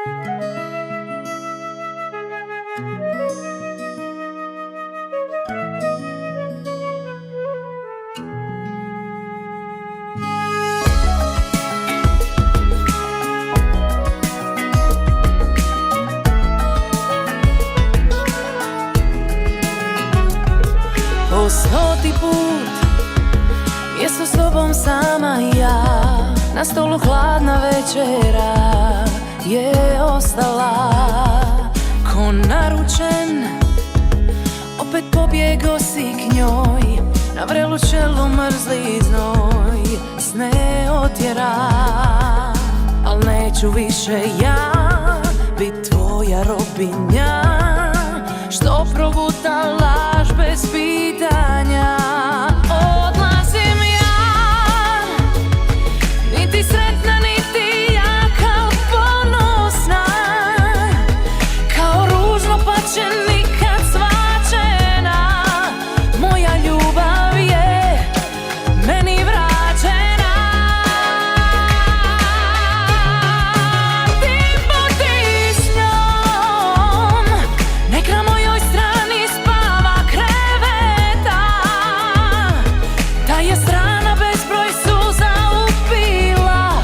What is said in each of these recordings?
Po 100. put mjesto s tobom sama ja, na stolu hladna večera je ostala. Ko naručen opet pobjego si k njoj, na vrelu čelu mrzli znoj sne otjera. Al neću više ja bit tvoja robinja, što proguta laž bez pitanja. Odlazim ja, niti sretna, niti jaka, al ponosna, kao ružno pače nikad svačena. Moja ljubav je meni vraćena. Ti budi s njom, nek na mojoj strani spava kreveta. Ta je strana bezbroj suza upila,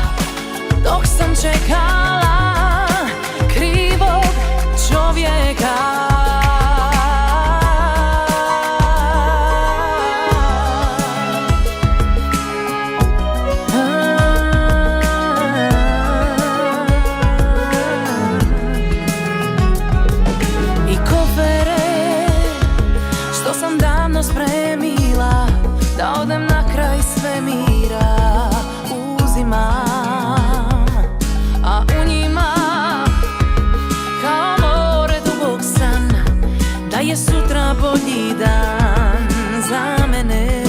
dok sam čekala krivog čovjeka. I kofere što sam davno spremila, da odem na kraj svemira uzimam, a u njima kao more dubok san, da je sutra bolji dan za mene.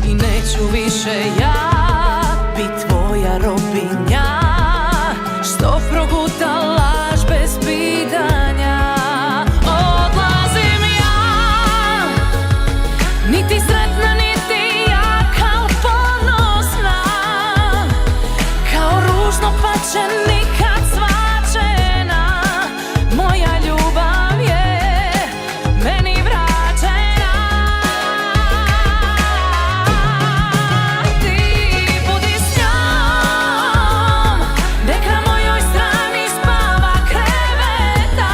I neću više ja bit tvoja robinja, što proguta laž bez pitanja. Odlazim ja, niti sretna, niti jaka, al ponosna, kao ružno pače nikad svačena. Moja ljubav je meni vraćena. Ti budi s njom, nek na mojoj strani spava kreveta.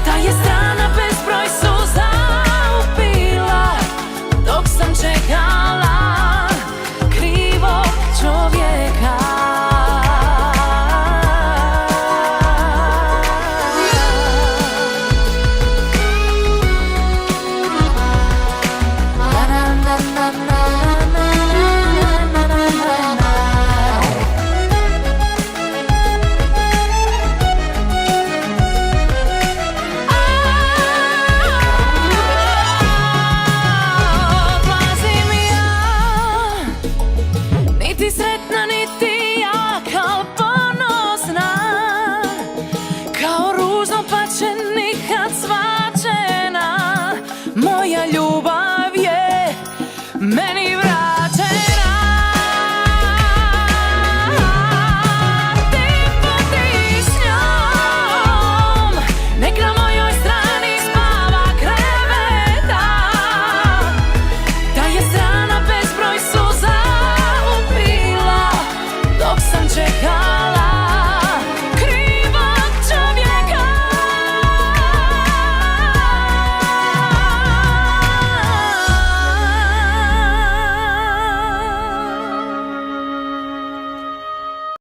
Ta je strana bezbroj suza upila, dok sam čekala krivog čovjeka. Odlazim ja, niti sretna, niti jaka, al ponosna, kao ružno pače nikad svačena. Moja ljubav je meni vraćena. Ti budi s njom, nek na mojoj strani spava kreveta. Ta je strana bezbroj suza upila, dok sam čekala